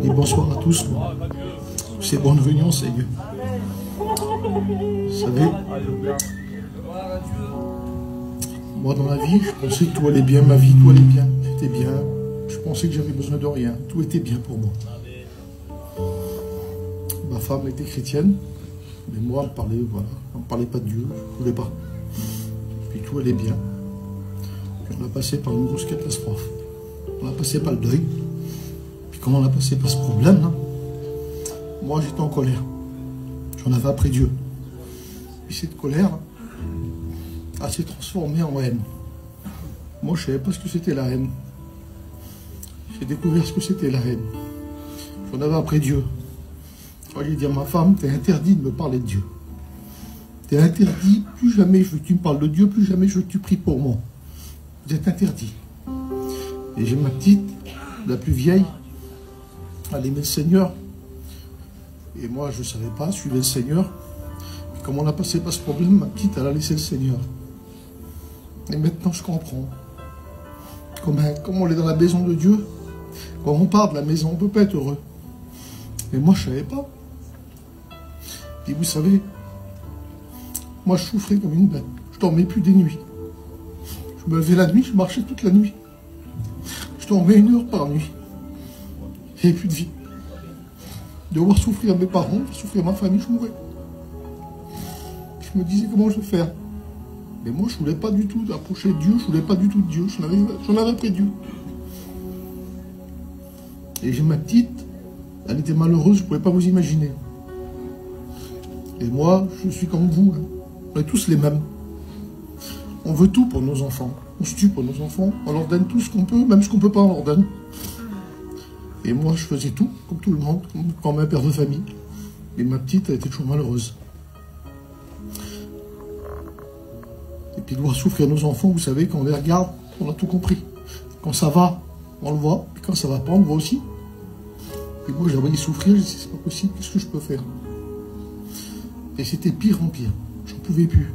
dis bonsoir à tous. C'est bonne réunion, Seigneur. Vous savez, moi dans la vie, je pensais que tout allait bien, ma vie, tout allait bien. J'étais bien. Je pensais que j'avais besoin de rien. Tout était bien pour moi. Ma femme était chrétienne, mais moi, elle me parlait pas de Dieu, je ne voulais pas. Puis tout allait bien. Puis on a passé par une grosse catastrophe. On a passé par le deuil. Puis quand on a passé par ce problème, là, moi j'étais en colère. J'en avais après Dieu. Puis cette colère, elle s'est transformée en haine. Moi je ne savais pas ce que c'était la haine. J'ai découvert ce que c'était la haine. J'en avais après Dieu. Moi j'ai dit à ma femme, t'es interdit de me parler de Dieu. T'es interdit, plus jamais je veux que tu me parles de Dieu, plus jamais je veux que tu pries pour moi. Vous êtes interdit. Et j'ai ma petite, la plus vieille, elle aimait le Seigneur. Et moi, je ne savais pas, je suivais le Seigneur. Et comme on a passé par ce problème, ma petite, elle a laissé le Seigneur. Et maintenant, je comprends. Comme on est dans la maison de Dieu, quand on part de la maison, on ne peut pas être heureux. Mais moi, je ne savais pas. Et vous savez, moi, je souffrais comme une bête. Je ne dormais plus des nuits. Je me levais la nuit, je marchais toute la nuit. Je dormais 1 heure par nuit. Il n'y avait plus de vie. De voir souffrir mes parents, souffrir ma famille, je mourais. Je me disais comment je vais faire. Mais moi, je ne voulais pas du tout approcher de Dieu, je ne voulais pas du tout de Dieu. J'en avais après Dieu. Et j'ai ma petite, elle était malheureuse, je ne pouvais pas vous imaginer. Et moi, je suis comme vous. Hein. On est tous les mêmes. On veut tout pour nos enfants. On se tue pour nos enfants. On leur donne tout ce qu'on peut, même ce qu'on ne peut pas, on leur donne. Et moi, je faisais tout, comme tout le monde, comme un père de famille. Et ma petite, elle était toujours malheureuse. Et puis, de voir souffrir nos enfants, vous savez, quand on les regarde, on a tout compris. Quand ça va, on le voit. Et quand ça va pas, on le voit aussi. Et moi, je la voyais souffrir, je me disais, c'est pas possible, qu'est-ce que je peux faire? Et c'était pire en pire. J'en pouvais plus.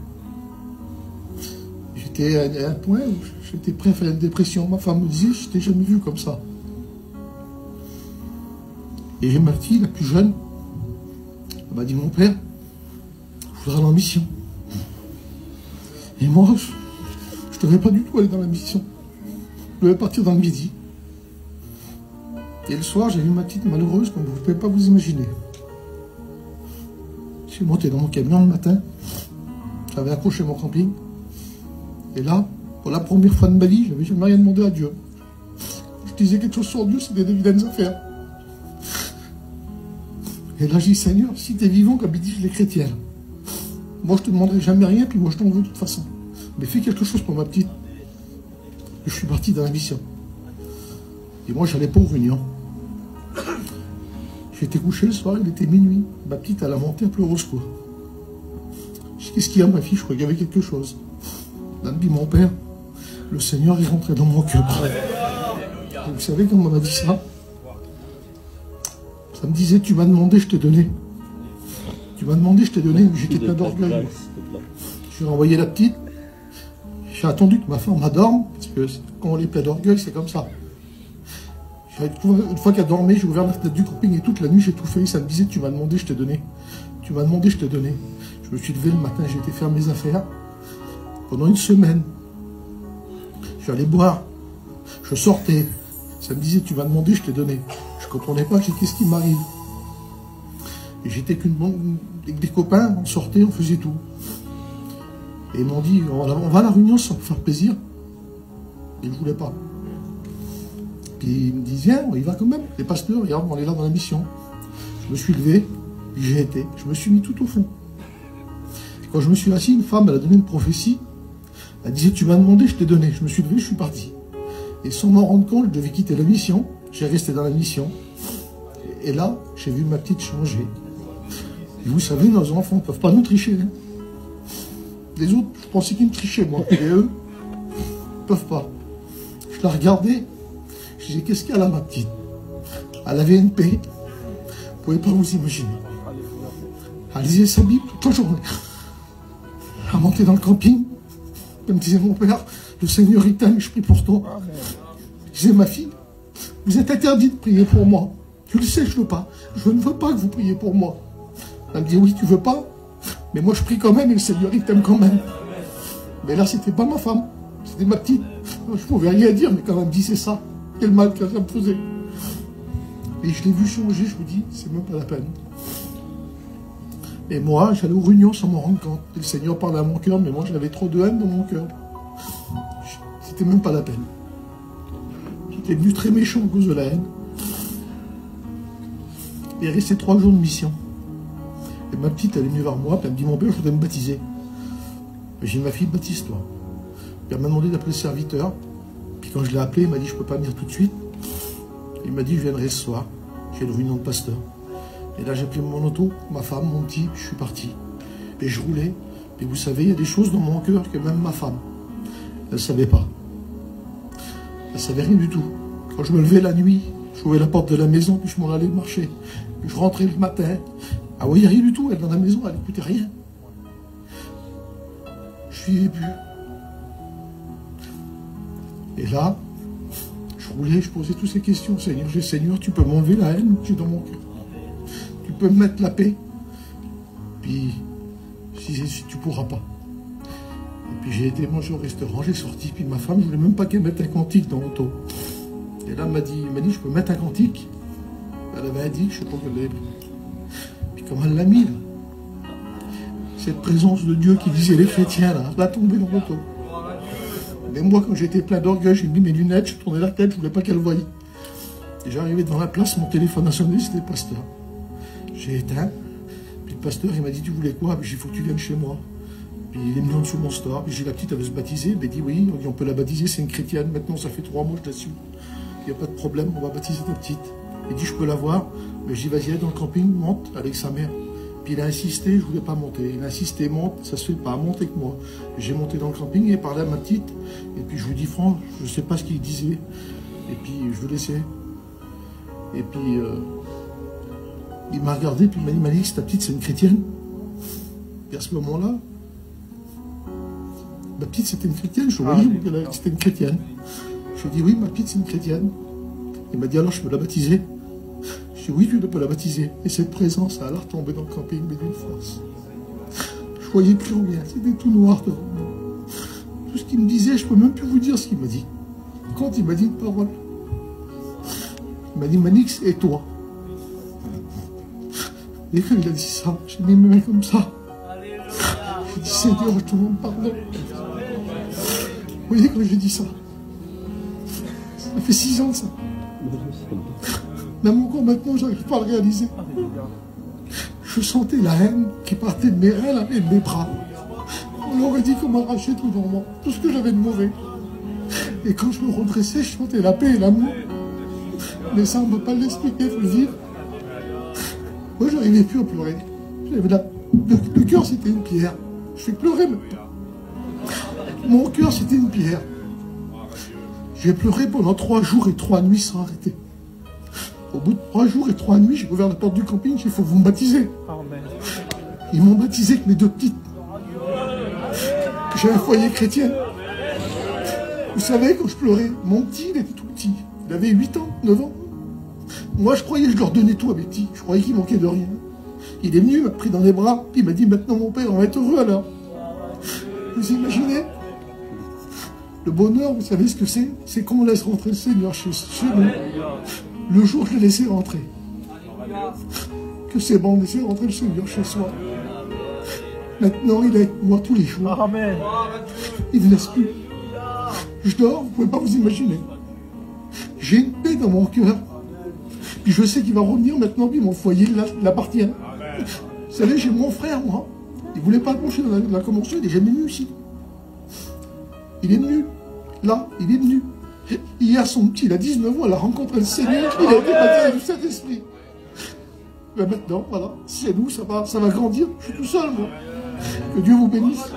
J'étais à un point où j'étais prêt à faire une dépression. Ma femme me disait, je t'ai jamais vu comme ça. Et j'ai ma fille, la plus jeune, elle m'a dit, mon père, je voudrais aller en mission. Et moi, je ne devais pas du tout aller dans la mission. Je devais partir dans le midi. Et le soir, j'ai vu ma petite malheureuse, comme vous ne pouvez pas vous imaginer. Je suis monté dans mon camion le matin. J'avais accroché mon camping. Et là, pour la première fois de ma vie, je n'avais jamais rien demandé à Dieu. Je disais quelque chose sur Dieu, c'était des vilaines affaires. Et là, je dis, Seigneur, si tu es vivant, comme ils disent les chrétiens, moi, je ne te demanderai jamais rien, puis moi, je t'en veux de toute façon. Mais fais quelque chose pour ma petite. Et je suis parti dans la mission. Et moi, j'allais pas aux réunions. J'étais couché le soir, il était minuit. Ma petite, elle a monté un pleurer au secours. Je dis, qu'est-ce qu'il y a, ma fille? Je crois qu'il y avait quelque chose. Elle me dit, mon père, le Seigneur est rentré dans mon cœur. Et vous savez comment on m'a dit ça? Ça me disait, tu m'as demandé, je t'ai donné. Tu m'as demandé, je t'ai donné, mais j'étais plein d'orgueil. J'ai renvoyé la petite. J'ai attendu que ma femme m'adorme, parce que quand on est plein d'orgueil, c'est comme ça. Une fois qu'elle dormait, j'ai ouvert la fenêtre du camping et toute la nuit, j'ai tout fait. Ça me disait, tu m'as demandé, je t'ai donné. Tu m'as demandé, je t'ai donné. Je me suis levé le matin, j'ai été faire mes affaires. Pendant 1 semaine, je suis allé boire. Je sortais. Ça me disait, tu m'as demandé, je t'ai donné. Je ne comprenais pas, j'ai dit, qu'est-ce qui m'arrive? Et j'étais avec des copains, on sortait, on faisait tout. Et ils m'ont dit, on va à la réunion sans faire plaisir. Et je ne voulais pas. Puis ils me disent, viens, on y va quand même. Les pasteurs, regarde, on est là dans la mission. Je me suis levé, j'y étais. Je me suis mis tout au fond. Et quand je me suis assis, une femme, elle a donné une prophétie. Elle disait, tu m'as demandé, je t'ai donné. Je me suis levé, je suis parti. Et sans m'en rendre compte, je devais quitter la mission. J'ai resté dans la mission. Et là, j'ai vu ma petite changer. Et vous savez, nos enfants ne peuvent pas nous tricher. Hein. Les autres, je pensais qu'ils me trichaient, moi. Et eux, ils ne peuvent pas. Je la regardais. Je disais, qu'est-ce qu'elle a, ma petite? Elle avait une paix. Vous ne pouvez pas vous imaginer. Elle lisait sa Bible toute la journée. Elle montait dans le camping. Elle me disait, mon père, le Seigneur il t'aime, je prie pour toi. Je disais, ma fille, vous êtes interdit de prier pour moi. Tu le sais, je veux pas. Je ne veux pas que vous priez pour moi. Elle me dit, oui, tu veux pas, mais moi je prie quand même et le Seigneur il t'aime quand même. Mais là, c'était pas ma femme, c'était ma petite. Je pouvais rien dire, mais quand même dit, c'est ça. Quel mal que ça me faisait. Et je l'ai vu changer, je vous dis, c'est même pas la peine. Et moi, j'allais aux réunions sans m'en rendre compte. Et le Seigneur parlait à mon cœur, mais moi j'avais trop de haine dans mon cœur. C'était même pas la peine. J'étais devenu très méchant à cause de la haine. Et il restait 3 jours de mission. Et ma petite, elle est venue vers moi, puis elle me dit, mon père, je voudrais me baptiser. J'ai dit, ma fille, baptise-toi. Puis elle m'a demandé d'appeler le serviteur. Puis quand je l'ai appelé, il m'a dit, je peux pas venir tout de suite. Il m'a dit, je viendrai ce soir. J'ai une réunion de pasteur. Et là, j'ai pris mon auto, ma femme, mon petit, puis je suis parti. Et je roulais. Et vous savez, il y a des choses dans mon cœur que même ma femme, elle ne savait pas. Elle ne savait rien du tout. Quand je me levais la nuit, j'ouvrais la porte de la maison, puis je m'en allais marcher. Puis je rentrais le matin. Ah oui, rien du tout. Elle, dans la maison, elle n'écoutait rien. Je suivais plus. Et là, je roulais, je posais toutes ces questions. Seigneur, Seigneur, tu peux m'enlever la haine que j'ai dans mon cœur. Tu peux me mettre la paix. Puis, si tu pourras pas. Et puis j'ai été manger au restaurant, j'ai sorti, puis ma femme, je voulais même pas qu'elle mette un cantique dans l'auto. Et là, elle m'a dit, je peux mettre un cantique. Elle avait dit, je sais pas qu'elle l'avait pris. Puis comme elle l'a mis, là, cette présence de Dieu qui disait les chrétiens, là, elle a tombé dans l'auto. Mais moi, quand j'étais plein d'orgueil, j'ai mis mes lunettes, je tournais la tête, je voulais pas qu'elle voie. Et j'arrivais devant la place, mon téléphone a sonné, c'était le pasteur. J'ai éteint, puis le pasteur, il m'a dit, tu voulais quoi? Puis j'ai dit, il faut que tu viennes chez moi. Puis il est venu en dessous de mon store, puis j'ai la petite, elle veut se baptiser, il m'a dit, oui, on peut la baptiser, c'est une chrétienne, maintenant ça fait 3 mois, je la suis. Il n'y a pas de problème, on va baptiser ta petite. Il dit, je peux la voir? Mais je dis, vas-y, elle dans le camping, monte avec sa mère. Puis il a insisté, je ne voulais pas monter. Il a insisté, monte, ça se fait pas, monte avec moi. J'ai monté dans le camping et parlé à ma petite. Et puis je lui dis, Franck, je ne sais pas ce qu'il disait. Et puis je le laissais. Et puis il m'a regardé, puis il m'a dit, Malik, ta petite, c'est une chrétienne. Et à ce moment-là, ma petite, c'était une chrétienne. Je voyais que c'était une chrétienne. Je lui ai dit, oui, ma petite, c'est une chrétienne. Il m'a dit, alors je peux la baptiser? Je dis, oui, tu peux la baptiser. Et cette présence, elle a retombé dans le camping, mais d'une force. Je voyais plus rien, c'était tout noir devant moi. Tout ce qu'il me disait, je ne peux même plus vous dire ce qu'il m'a dit. Quand il m'a dit une parole, il m'a dit, Manix, et toi? Et quand il a dit ça, j'ai mis mes mains comme ça. J'ai dit, Seigneur, je te demande pardon. Vous voyez, quand j'ai dit ça, ça fait 6 ans, ça. Même encore maintenant, je n'arrive pas à le réaliser. Je sentais la haine qui partait de mes reins et de mes bras. On aurait dit qu'on m'arrachait tout dans moi, tout ce que j'avais de mauvais. Et quand je me redressais, je sentais la paix et l'amour. Mais ça, on ne peut pas l'expliquer, il faut le vivre. Moi, je n'arrivais plus à pleurer. Le cœur, c'était une pierre. Je fais pleurer maintenant. Mon cœur, c'était une pierre. J'ai pleuré pendant 3 jours et 3 nuits sans arrêter. Au bout de 3 jours et 3 nuits, j'ai ouvert la porte du camping, j'ai dit, il faut vous me baptiser. Ils m'ont baptisé avec mes 2 petites. J'ai un foyer chrétien. Vous savez, quand je pleurais, mon petit, il était tout petit. Il avait 8 ans, 9 ans. Moi, je croyais que je leur donnais tout à mes petits. Je croyais qu'il manquait de rien. Il est venu, il m'a pris dans les bras, puis il m'a dit, maintenant mon père, on va être heureux alors. Vous imaginez? Le bonheur, vous savez ce que c'est? C'est qu'on laisse rentrer le Seigneur chez nous. Le jour où je l'ai laissé rentrer. Que c'est bon de laisser rentrer le Seigneur chez soi. Maintenant, il est avec moi tous les jours. Amen. Il ne laisse plus. Je dors, vous ne pouvez pas vous imaginer. J'ai une paix dans mon cœur. Puis je sais qu'il va revenir maintenant, puis mon foyer l'appartient. Vous savez, j'ai mon frère, moi. Il ne voulait pas pencher dans la convention, il n'est jamais venu ici. Il est venu. Là, il est venu. Hier, son petit, il a 19 ans, il a rencontré le Seigneur, il a été baptisé du Saint-Esprit. Mais maintenant, voilà, c'est nous, ça va grandir. Je suis tout seul, moi. Que Dieu vous bénisse.